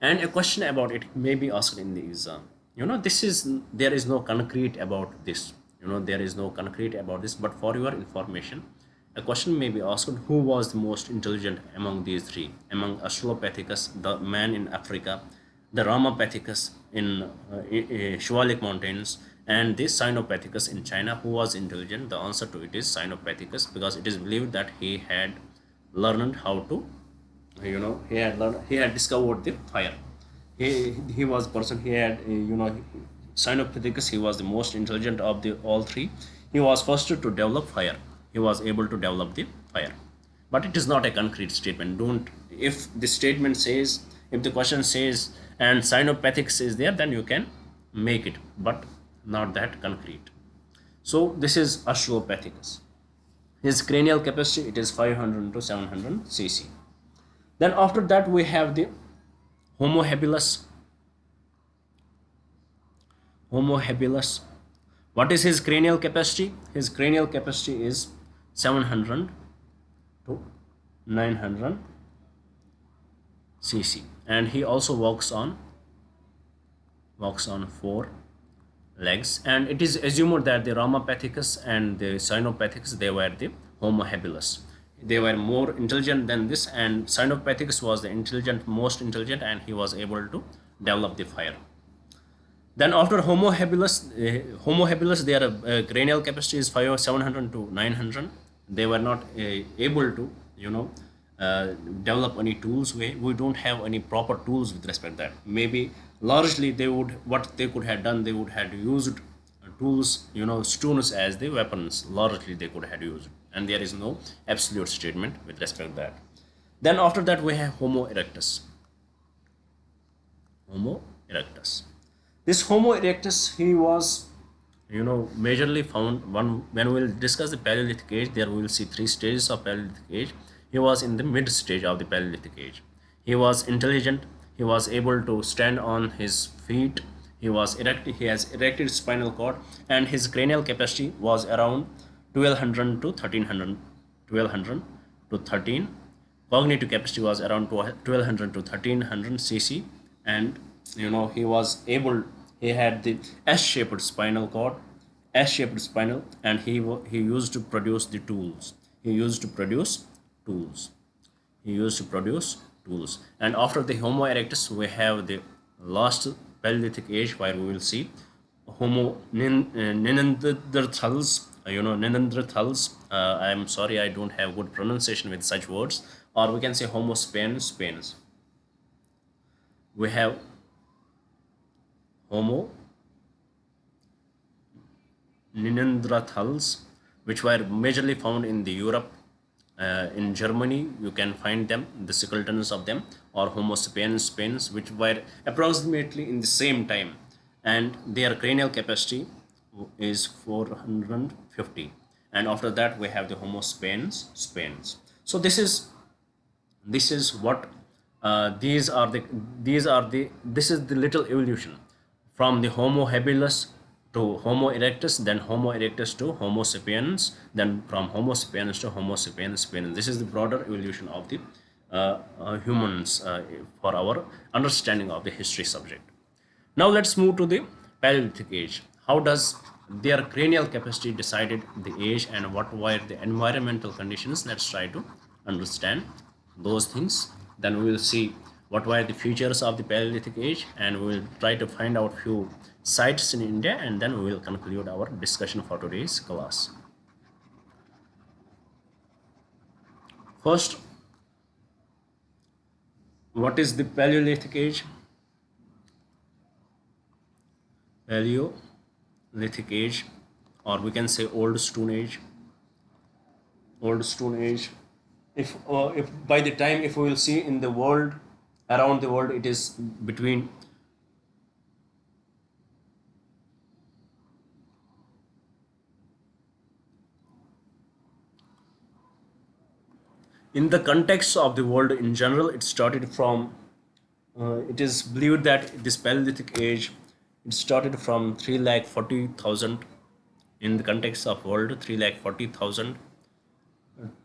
And a question about it may be asked in the exam. There is no concrete about this. There is no concrete about this, but for your information, a question may be asked: who was the most intelligent among these three? Among Australopithecus, the man in Africa, the Ramapithecus in Shivalik Mountains, and this Sinopithecus in China, who was intelligent? The answer to it is Sinopithecus, because it is believed that he had learned how to, he had discovered the fire. He was person, he had, Sinopithecus, he was the most intelligent of the all three. He was first to develop fire. He was able to develop the fire. But it is not a concrete statement. Don't, if the statement says, if the question says and Sinopithecus is there, then you can make it, but not that concrete. So this is Australopithecus. His cranial capacity, it is 500 to 700 cc. Then after that we have the Homo habilis. What is his cranial capacity? His cranial capacity is 700 to 900 cc, and he also walks on four legs. And it is assumed that the Ramapithecus and the Sinopithecus, they were the Homo habilis. They were more intelligent than this, and Sinopithecus was the most intelligent, and he was able to develop the fire. Then after Homo habilis, their cranial capacity is 700 to 900. They were not able to, develop any tools. We don't have any proper tools with respect to that. Maybe largely what they could have done, they would have used tools, stones as the weapons. Largely they could have used, and there is no absolute statement with respect to that. Then after that we have Homo erectus. This Homo erectus, he was, majorly found when we will discuss the Paleolithic age. There we will see three stages of Paleolithic age. He was in the mid stage of the Paleolithic age. He was intelligent. He was able to stand on his feet. He has erected spinal cord, and his cranial capacity was around 1200 to 1300. 1200 to 13. Cognitive capacity was around 1200 to 1300 cc, and he had the S-shaped spinal cord, and he used to produce the tools. He used to produce tools. And after the Homo erectus, we have the last Paleolithic age, where we will see Homo neanderthals. Neanderthals. I am sorry, I don't have good pronunciation with such words. Or we can say Homo sapiens. We have Homo neanderthals, which were majorly found in the Europe. In Germany, you can find them, the skeletons of them, or Homo sapiens, which were approximately in the same time, and their cranial capacity is 450. And after that, we have the Homo sapiens. So this is what this is the little evolution from the Homo habilis to Homo erectus, then Homo erectus to Homo sapiens, then from Homo sapiens to Homo sapiens. This is the broader evolution of the humans for our understanding of the history subject. Now let's move to the Paleolithic age. How does their cranial capacity decided the age, and what were the environmental conditions? Let's try to understand those things. Then we will see what were the features of the Paleolithic age, and we will try to find out few sites in India, and then we will conclude our discussion for today's class. First, what is the Paleolithic age? Paleolithic age, or we can say Old Stone Age. old stone age. If by the time, if we will see in the world, around the world, it is between in the context of the world in general, it started from it is believed that this Paleolithic age, it started from 3,40,000 in the context of world, 3,40,000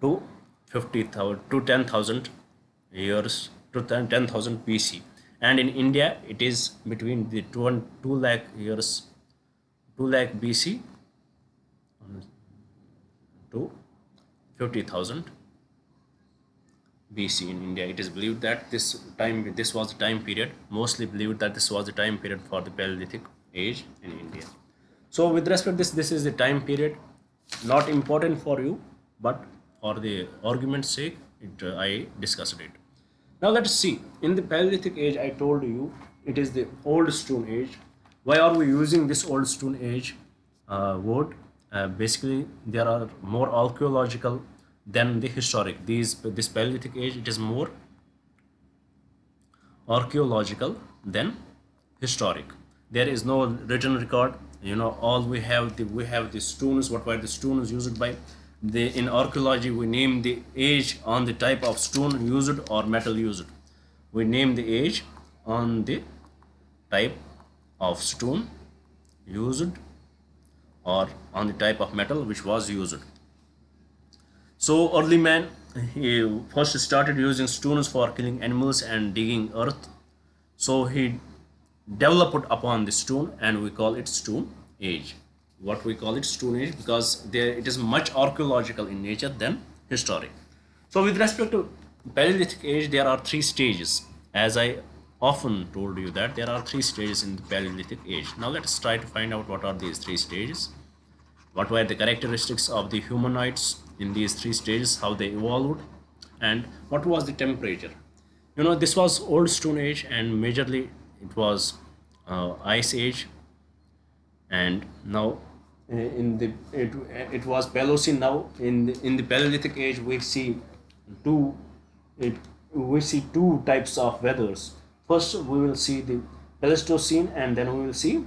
to 50,000 to 10,000 years to 10,000 BC, and in India it is between the 2 and 2 lakh years, 2 lakh BC to 50,000 BC in India. It is believed that this was the time period, mostly believed that this was the time period for the Paleolithic age in India. So with respect to this is the time period, not important for you, but for the argument's sake, I discussed it. Now let's see, in the Paleolithic age, I told you it is the old stone age. Why are we using this old stone age word? Basically, there are more archaeological than the historic. This Paleolithic age, it is more archaeological than historic. There is no written record. All we have the stones. What were the stones used by? In archaeology, we name the age on the type of stone used or metal used. We name the age on the type of stone used or on the type of metal which was used. So early man, he first started using stones for killing animals and digging earth. So he developed upon the stone, and we call it stone age. What we call it stone age, because it is much archaeological in nature than historic. So with respect to Paleolithic age, there are 3 stages. As I often told you that there are 3 stages in the Paleolithic age. Now let us try to find out what are these 3 stages. What were the characteristics of the humanoids in these 3 stages, how they evolved, and what was the temperature. This was old stone age, and majorly it was ice age, and now it was Paleocene. Now in the Paleolithic age, we see two types of weathers. First we will see the Pleistocene, and then we will see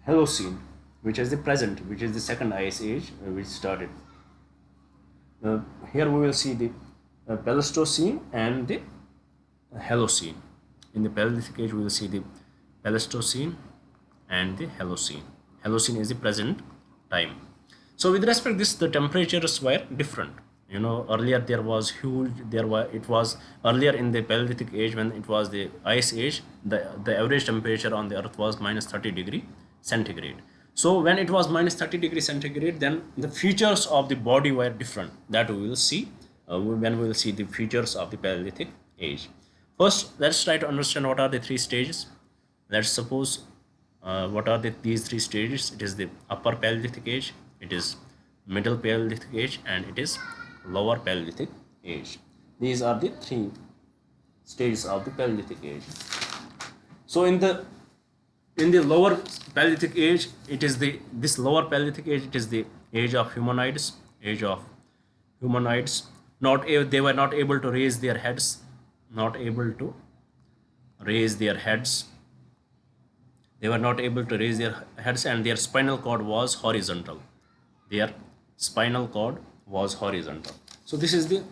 Holocene, which is the present, which is the second ice age which started. Here we will see the Pleistocene and the Holocene. In the Paleolithic age, we will see the Pleistocene and the Holocene. Holocene is the present time. So with respect to this, the temperatures were different. Earlier there was huge. It was earlier in the Paleolithic age, when it was the ice age. The average temperature on the Earth was minus 30 degree centigrade. So when it was minus 30 degree centigrade, then the features of the body were different. That we will see when we will see the features of the Paleolithic age. First, let's try to understand what are the 3 stages. Let's suppose what are these 3 stages. It is the upper Paleolithic age, it is middle Paleolithic age, and it is lower Paleolithic age. These are the 3 stages of the Paleolithic age. So in the lower Paleolithic age, it is this lower Paleolithic age, it is the age of humanoids. They were not able to raise their heads, They were not able to raise their heads, and their spinal cord was horizontal. So this is the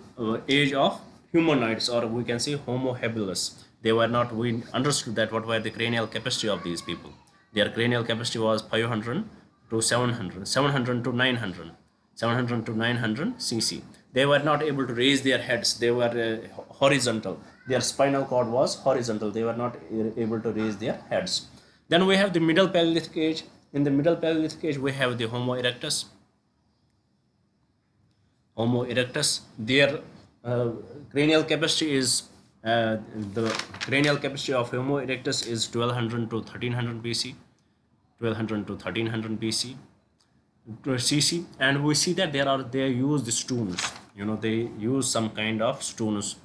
age of humanoids, or we can say Homo habilis. We understood that what were the cranial capacity of these people. Their cranial capacity was 500 to 700 to 900 cc. They were not able to raise their heads. They were horizontal. Their spinal cord was horizontal. They were not able to raise their heads. Then we have the middle Paleolithic age. In the middle Paleolithic age, we have the Homo erectus. Their cranial capacity is the cranial capacity of Homo erectus is 1200 to 1300 BC, cc, and we see that they use the stones. They use some kind of stones,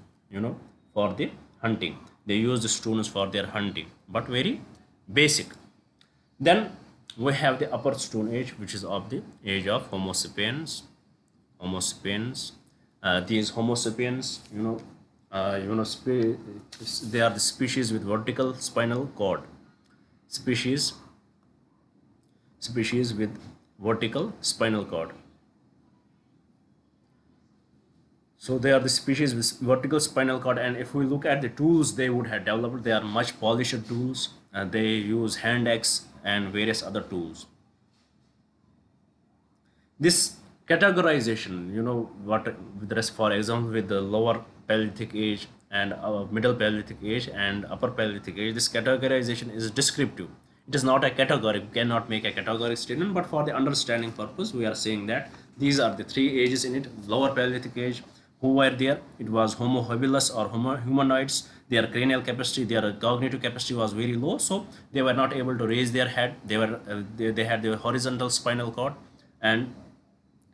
for the hunting. They use the stones for their hunting, but very basic. Then we have the upper stone age, which is of the age of Homo sapiens. These Homo sapiens, they are the species with vertical spinal cord. Species, species with vertical spinal cord. So they are the species with vertical spinal cord, and if we look at the tools they would have developed, they are much polished tools, and they use hand axe and various other tools. This categorization, what with rest, for example, with the lower Paleolithic age and middle Paleolithic age and upper Paleolithic age, this categorization is descriptive. It is not a category. We cannot make a category statement, but for the understanding purpose, we are saying that these are the three ages in it. Lower Paleolithic age, who were there? It was Homo habilis or Homo humanoids. Their cranial capacity, their cognitive capacity was very low, so they were not able to raise their head. They had the horizontal spinal cord, and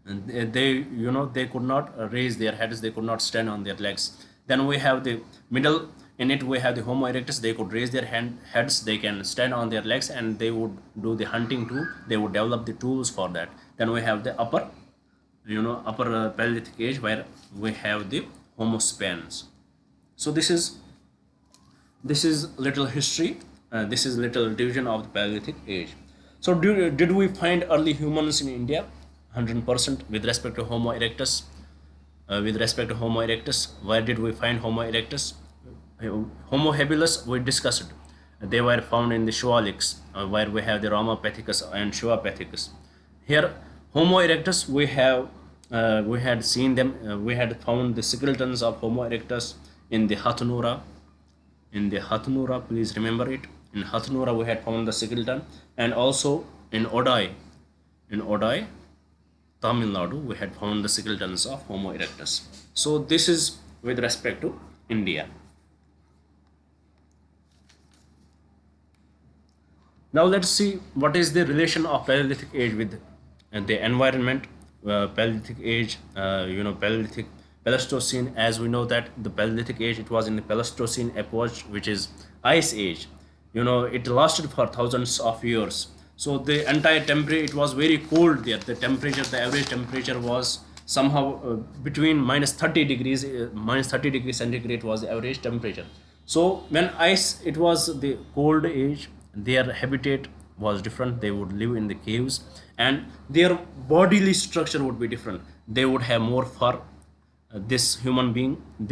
they could not raise their heads, they could not stand on their legs. Then we have the middle, in it we have the Homo erectus. They could raise their heads, they can stand on their legs, and they would do the hunting too. They would develop the tools for that. Then we have the upper Paleolithic age, where we have the Homo sapiens. So this is little history, this is little division of the Paleolithic age. So did we find early humans in India? 100%. With respect to Homo erectus, where did we find Homo erectus? Homo habilis, we discussed. They were found in the Shoalics, where we have the Ramapithecus and Shuapithecus. Here, Homo erectus, we had seen them. We had found the skeletons of Homo erectus in the Hathnura. Please remember it. In Hathnura, we had found the skeleton, and also in Odai, Tamil Nadu, we had found the skeletons of Homo erectus. So this is with respect to India. Now let's see what is the relation of Paleolithic age with the environment. Paleolithic age, Paleolithic, Pleistocene. As we know that the Paleolithic age, it was in the Pleistocene epoch, which is ice age. It lasted for thousands of years. So the entire temperature, it was very cold there. The average temperature was somehow between minus 30 degrees centigrade was the average temperature. So when ice, it was the cold age, their habitat was different. They would live in the caves, and their bodily structure would be different. They would have more fur. This humanoid in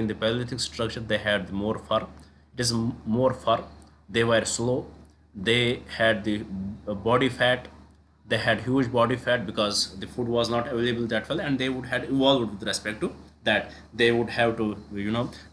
the Paleolithic structure, they had more fur. It is more fur. They were slow. They had the body fat. They had huge body fat because the food was not available that well, and they would have evolved with respect to that. They would have to,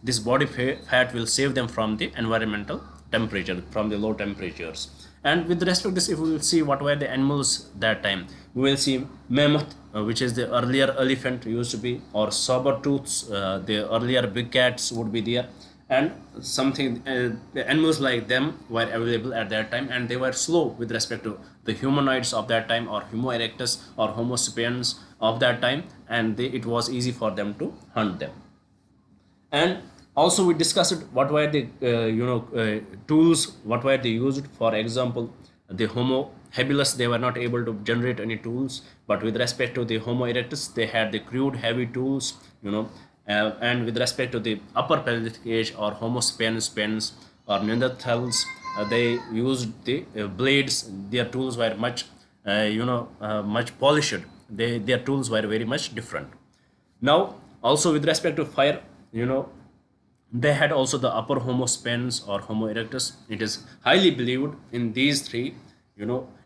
this body fat will save them from the environmental temperature, from the low temperatures. And with respect to this, if we will see what were the animals that time, we will see mammoth, which is the earlier elephant used to be, or saber tooths, the earlier big cats would be there, and something the animals like them were available at that time, and they were slow with respect to the humanoids of that time, or Homo erectus or Homo sapiens of that time, and it was easy for them to hunt them. And also we discussed what were the tools, what were they used. For example, the Homo habilis, they were not able to generate any tools, but with respect to the Homo erectus, they had the crude heavy tools, and with respect to the upper Paleolithic age, or Homo sapiens or Neanderthals, they used the blades. Their tools were much much polished. Their tools were very much different. Now also with respect to fire, they had also the upper Homo sapiens or Homo erectus. It is highly believed in these three.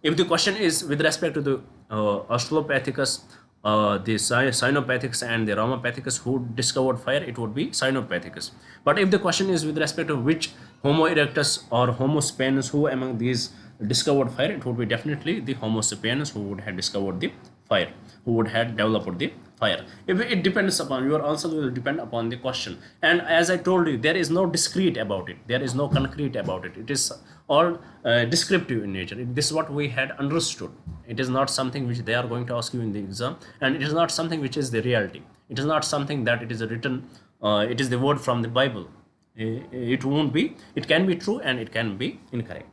If the question is with respect to the Australopithecus, the Sinopithecus and the Ramapithecus, who discovered fire, it would be Sinopithecus. But if the question is with respect to which Homo erectus or Homo sapiens, who among these discovered fire, it would be definitely the Homo sapiens who would have discovered the fire, who would have developed the fire. If it depends upon, your answer will depend upon the question. And as I told you, there is no discrete about it, there is no concrete about it. It is all descriptive in nature. This is what we had understood. It is not something which they are going to ask you in the exam, and it is not something which is the reality. It is not something that it is written, it is the word from the Bible. It won't be, it can be true and it can be incorrect.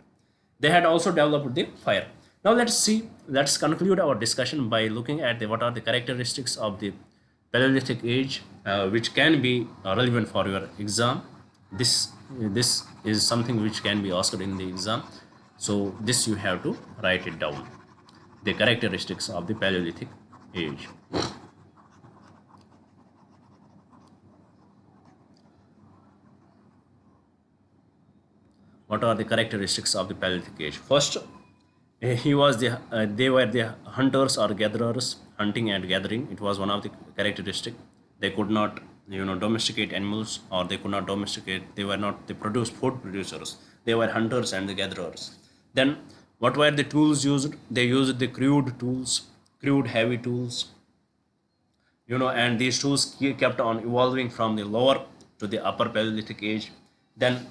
They had also developed the fire. Now let's conclude our discussion by looking at what are the characteristics of the Paleolithic age, which can be relevant for your exam. This is something which can be asked in the exam, so this you have to write it down. The characteristics of the Paleolithic age. What are the characteristics of the Paleolithic age? First, they were the hunters or gatherers, hunting and gathering. It was one of the characteristic. They could not domesticate animals, or they could not domesticate. They were not the food producers. They were hunters and the gatherers. Then what were the tools used? They used the crude tools, crude heavy tools, and these tools kept on evolving from the lower to the upper Paleolithic age. Then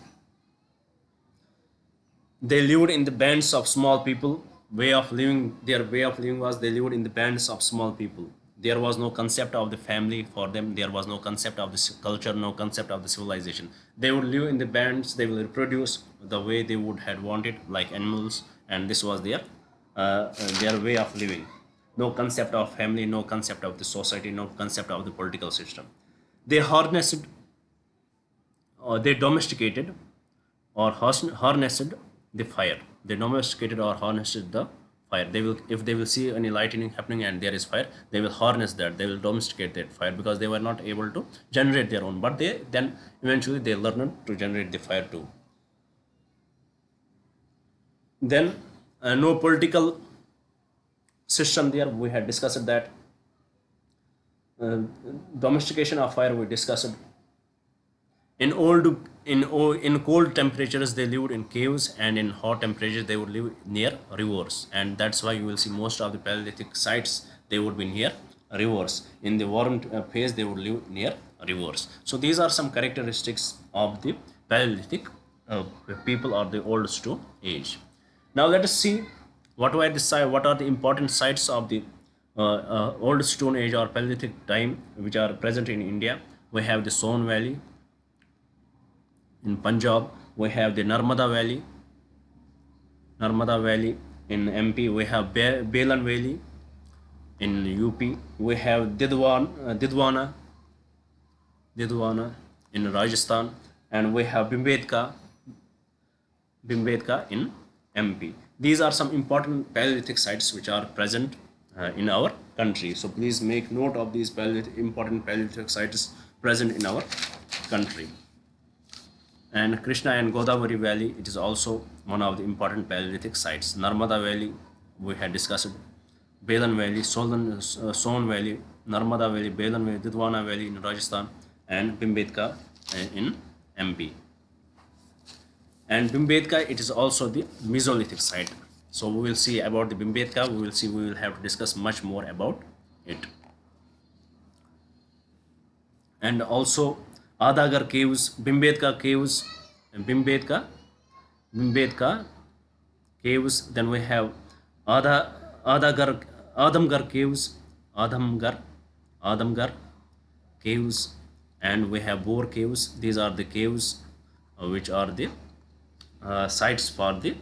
they lived in the bands of small people. Their way of living was they lived in the bands of small people. There was no concept of the family for them. There was no concept of the culture, no concept of the civilization. They would live in the bands. They will reproduce the way they would had wanted, like animals, and this was their way of living. No concept of family, no concept of the society, no concept of the political system. They harnessed, or they domesticated, or harnessed the fire. They domesticated or harnessed the fire. If they will see any lightning happening and there is fire, they will harness that. They will domesticate that fire, because they were not able to generate their own. But they then eventually they learned to generate the fire too. Then no political system there. We had discussed that. Domestication of fire we discussed. In cold temperatures they lived in caves, and in hot temperatures they would live near rivers, and that's why you will see most of the Paleolithic sites, they would be near rivers. In the warm phase they would live near rivers. So these are some characteristics of the Paleolithic people, or the old stone age. Now let us see what are the important sites of the old stone age or Paleolithic time which are present in India. We have the Son Valley. In Punjab, we have the Narmada Valley. In MP, we have Balan Valley. In UP, we have Didwana in Rajasthan, and we have Bhimbetka in MP. These are some important Paleolithic sites which are present in our country. So please make note of these important Paleolithic sites present in our country. And Krishna and Godavari Valley, it is also one of the important Paleolithic sites. Narmada Valley, we had discussed. Balan Valley, Son Valley, Narmada Valley, Balan Valley, Didwana Valley in Rajasthan, and Bhimbetka in MP. And Bhimbetka, it is also the Mesolithic site. So we will see about the Bhimbetka. We will have to discuss much more about it. And also Adagar caves, Bhimbetka caves, Bhimbetka caves. Then we have Adamgar caves, Adamgar caves, and we have Bor caves. These are the caves which are the sites for the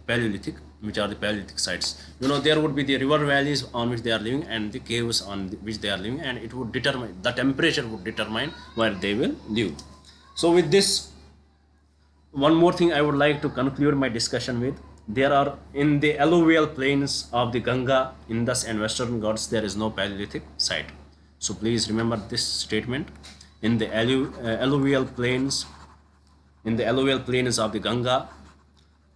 Paleolithic, which are the Paleolithic sites. There would be the river valleys on which they are living, and the caves on which they are living, and it would determine, the temperature would determine where they will live. So with this, one more thing I would like to conclude my discussion with. There are, in the alluvial plains of the Ganga, Indus and Western Ghats, there is no Paleolithic site. So please remember this statement. In the alluvial plains of the Ganga,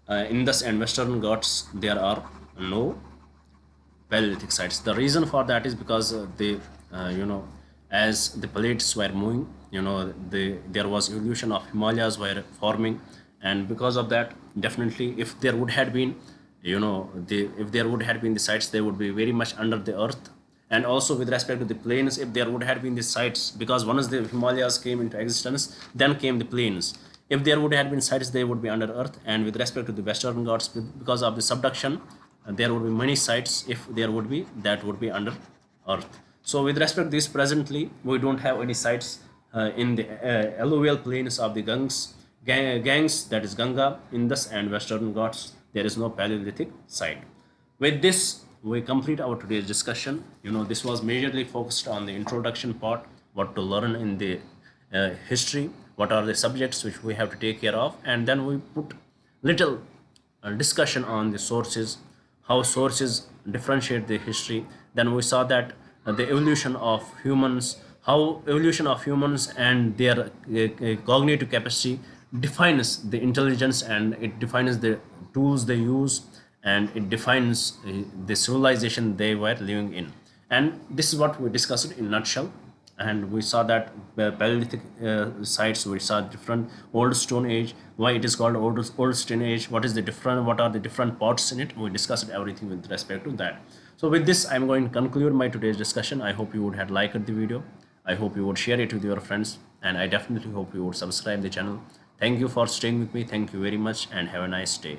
Indus and Western Ghats, there are no Paleolithic sites. The reason for that is because as the plates were moving, there was evolution of Himalayas were forming, and because of that, definitely, if there would have been, the sites, they would be very much under the earth. And also with respect to the plains, if there would have been the sites, because once the Himalayas came into existence, then came the plains. If there would have been sites, they would be under earth. And with respect to the Western Ghats, because of the subduction, there would be many sites. If there would be, that would be under earth. So with respect to this, presently we don't have any sites in the alluvial plains of the gangs, that is Ganga, Indus and Western Ghats. There is no Paleolithic site. With this, we complete our today's discussion. This was majorly focused on the introduction part, what to learn in the history, what are the subjects which we have to take care of, and then we put little discussion on the sources, how sources differentiate the history. Then we saw that the evolution of humans, how evolution of humans and their cognitive capacity defines the intelligence, and it defines the tools they use, and it defines the civilization they were living in. And this is what we discussed in nutshell. And we saw that Paleolithic sites, we saw different old stone age, why it is called old stone age, what are the different parts in it. We discussed everything with respect to that. So with this, I'm going to conclude my today's discussion. I hope you would have liked the video. I hope you would share it with your friends, and I definitely hope you would subscribe the channel. Thank you for staying with me. Thank you very much, and have a nice day.